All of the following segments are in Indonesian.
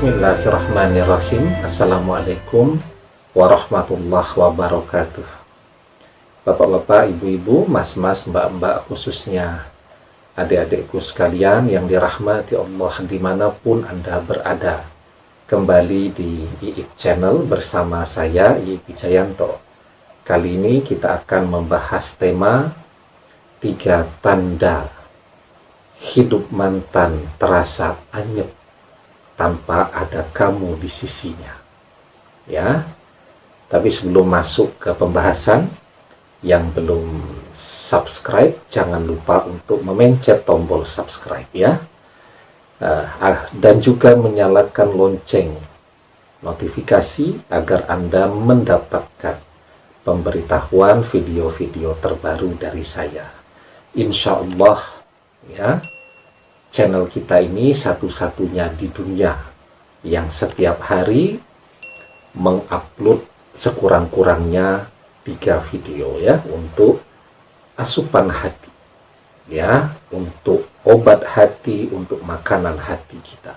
Bismillahirrahmanirrahim. Assalamualaikum warahmatullahi wabarakatuh. Bapak-bapak, ibu-ibu, mas-mas, mbak-mbak, khususnya adik-adikku sekalian yang dirahmati Allah dimanapun Anda berada. Kembali di IIP Channel bersama saya, IIP Wijayanto. Kali ini kita akan membahas tema 3 tanda hidup mantan terasa anyep tanpa ada kamu di sisinya. Ya. Tapi sebelum masuk ke pembahasan, yang belum subscribe jangan lupa untuk memencet tombol subscribe ya. Dan juga menyalakan lonceng notifikasi agar Anda mendapatkan pemberitahuan video-video terbaru dari saya. Insya Allah ya, channel kita ini satu-satunya di dunia yang setiap hari mengupload sekurang-kurangnya 3 video ya, untuk asupan hati ya, untuk obat hati, untuk makanan hati kita.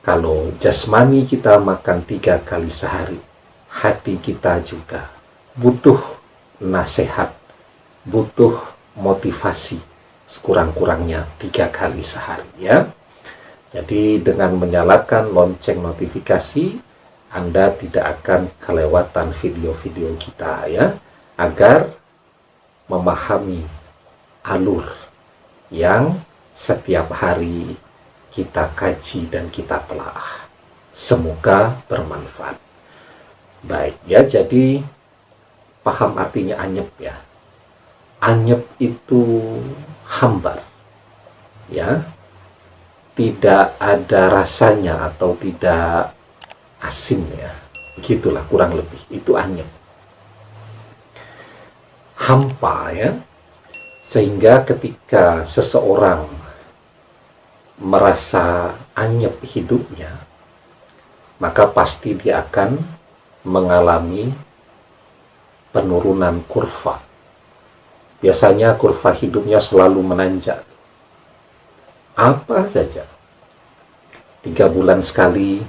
Kalau jasmani kita makan 3 kali sehari, hati kita juga butuh nasihat, butuh motivasi sekurang-kurangnya 3 kali sehari ya. Jadi dengan menyalakan lonceng notifikasi, Anda tidak akan kelewatan video-video kita ya, agar memahami alur yang setiap hari kita kaji dan kita telah. Semoga bermanfaat. Baik ya, jadi paham artinya anyep ya. Anyep itu hambar ya, tidak ada rasanya atau tidak asin ya, begitulah kurang lebih, itu anyep, hampa ya. Sehingga ketika seseorang merasa anyep hidupnya, maka pasti dia akan mengalami penurunan kurva. Biasanya kurva hidupnya selalu menanjak. Apa saja. 3 bulan sekali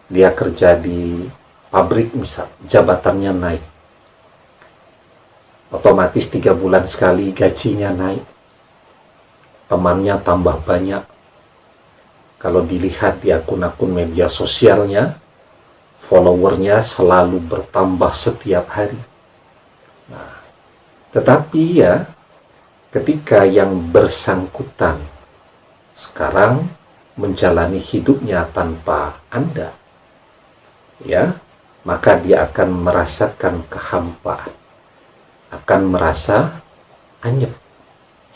dia kerja di pabrik misal, jabatannya naik. Otomatis 3 bulan sekali gajinya naik. Temannya tambah banyak. Kalau dilihat di akun-akun media sosialnya, followernya selalu bertambah setiap hari. Nah, tetapi ya, ketika yang bersangkutan sekarang menjalani hidupnya tanpa Anda, ya, maka dia akan merasakan kehampaan, akan merasa anyep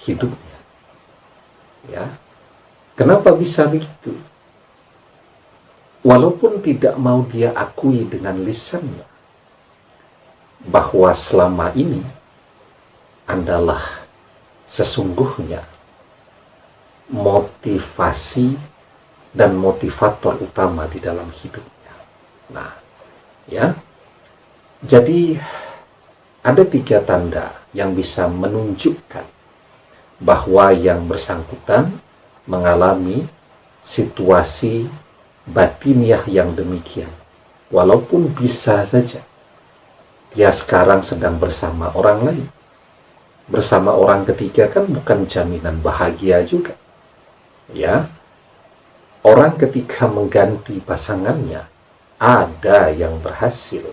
hidupnya. Ya, kenapa bisa begitu? Walaupun tidak mau dia akui dengan lisannya bahwa selama ini adalah sesungguhnya motivasi dan motivator utama di dalam hidupnya. Nah, ya. Jadi ada 3 tanda yang bisa menunjukkan bahwa yang bersangkutan mengalami situasi batiniah yang demikian. Walaupun bisa saja dia sekarang sedang bersama orang lain. Bersama orang ketiga kan bukan jaminan bahagia juga. Ya. Orang ketika mengganti pasangannya, ada yang berhasil,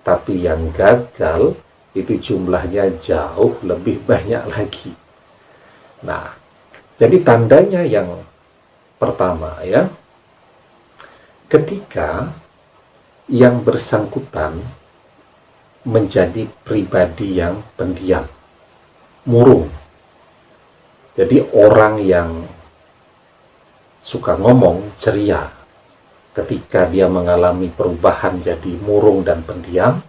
tapi yang gagal itu jumlahnya jauh lebih banyak lagi. Nah, jadi tandanya yang pertama ya, ketika yang bersangkutan menjadi pribadi yang pendiam, murung. Jadi orang yang suka ngomong ceria, ketika dia mengalami perubahan jadi murung dan pendiam,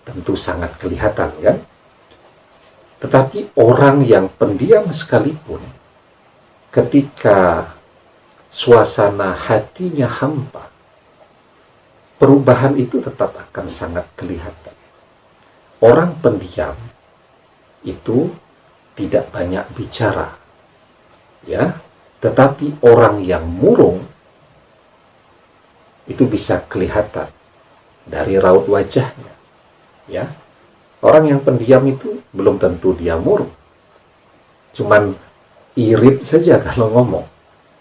tentu sangat kelihatan kan. Tetapi orang yang pendiam sekalipun, ketika suasana hatinya hampa, perubahan itu tetap akan sangat kelihatan. Orang pendiam itu tidak banyak bicara, ya, tetapi orang yang murung itu bisa kelihatan dari raut wajahnya. Ya, orang yang pendiam itu belum tentu dia murung, cuman irit saja kalau ngomong,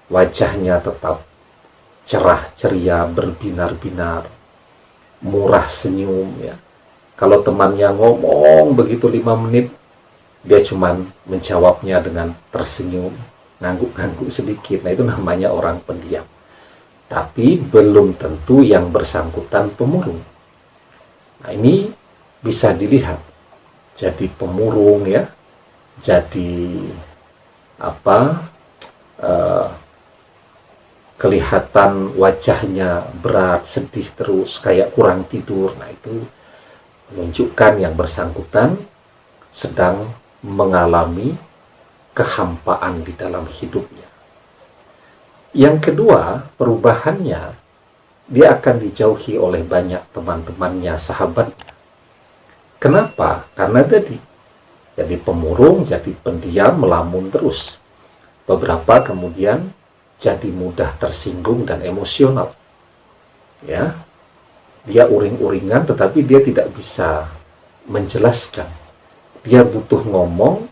wajahnya tetap cerah ceria, berbinar-binar, murah senyum. Ya, kalau temannya ngomong begitu 5 menit, dia cuman menjawabnya dengan tersenyum, ngangguk-ngangguk sedikit. Nah, itu namanya orang pendiam. Tapi belum tentu yang bersangkutan pemurung. Nah, ini bisa dilihat. Jadi pemurung, ya, jadi kelihatan wajahnya berat, sedih terus, kayak kurang tidur. Nah, itu menunjukkan yang bersangkutan sedang mengalami kehampaan di dalam hidupnya. Yang kedua, perubahannya, dia akan dijauhi oleh banyak teman-temannya, sahabatnya. Kenapa? Karena tadi jadi pemurung, jadi pendiam, melamun terus. Beberapa kemudian jadi mudah tersinggung dan emosional. Ya, dia uring-uringan, tetapi dia tidak bisa menjelaskan. Dia butuh ngomong,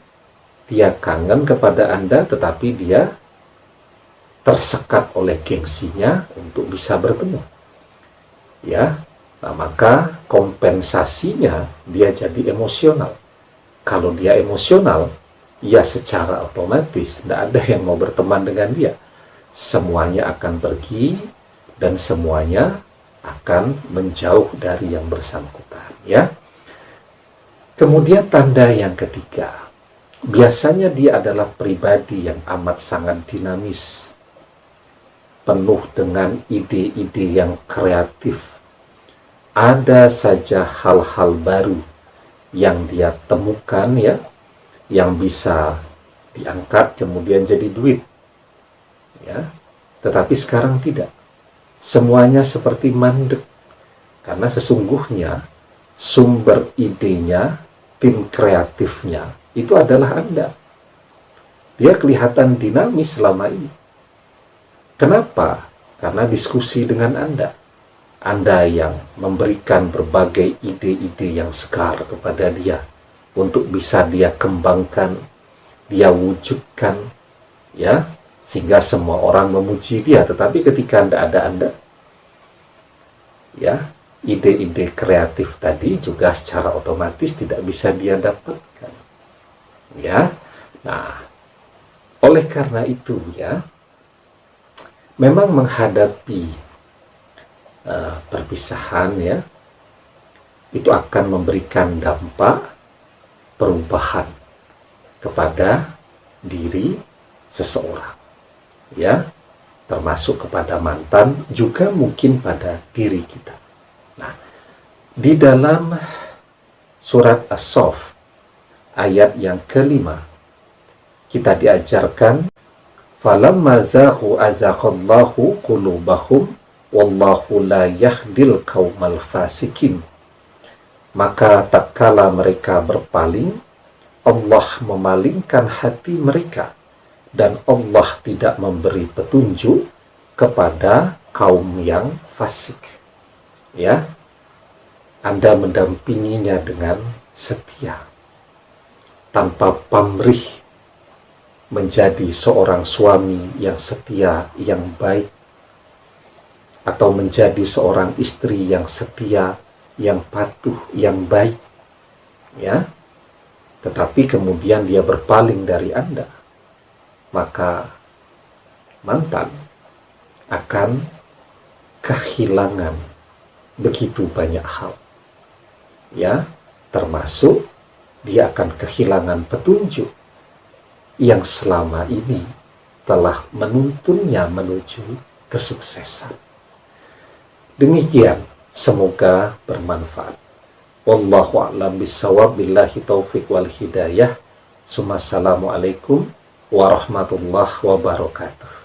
dia kangen kepada Anda, tetapi dia tersekat oleh gengsinya untuk bisa bertemu. Ya, nah, maka kompensasinya dia jadi emosional. Kalau dia emosional, ya secara otomatis tidak ada yang mau berteman dengan dia. Semuanya akan pergi dan semuanya akan menjauh dari yang bersangkutan. Ya. Kemudian tanda yang ketiga, biasanya dia adalah pribadi yang amat sangat dinamis, penuh dengan ide-ide yang kreatif. Ada saja hal-hal baru yang dia temukan, ya, yang bisa diangkat kemudian jadi duit. Ya, tetapi sekarang tidak. Semuanya seperti mandek. Karena sesungguhnya sumber idenya, tim kreatifnya itu adalah Anda. Dia kelihatan dinamis selama ini. Kenapa? Karena diskusi dengan Anda. Anda yang memberikan berbagai ide-ide yang segar kepada dia untuk bisa dia kembangkan, dia wujudkan, ya, sehingga semua orang memuji dia. Tetapi ketika tidak ada Anda, ya, ide-ide kreatif tadi juga secara otomatis tidak bisa dia dapatkan. Ya, nah, oleh karena itu, ya, memang menghadapi perpisahan, ya, itu akan memberikan dampak perubahan kepada diri seseorang, ya, termasuk kepada mantan, juga mungkin pada diri kita. Nah, di dalam surat As-Saff ayat yang ke-5 kita diajarkan, falamma zaghu azaghallahu qulubahum wallahu la yahdil qaumal fasikin. Maka tatkala mereka berpaling, Allah memalingkan hati mereka, dan Allah tidak memberi petunjuk kepada kaum yang fasik. Ya, Anda mendampinginya dengan setia, tanpa pamrih, menjadi seorang suami yang setia, yang baik, atau menjadi seorang istri yang setia, yang patuh, yang baik, ya. Tetapi kemudian dia berpaling dari Anda, maka mantan akan kehilangan begitu banyak hal, ya, termasuk dia akan kehilangan petunjuk yang selama ini telah menuntunnya menuju kesuksesan. Demikian, semoga bermanfaat. Wallahu a'lam bishawab, billahi taufiq wal hidayah. Assalamualaikum warahmatullahi wabarakatuh.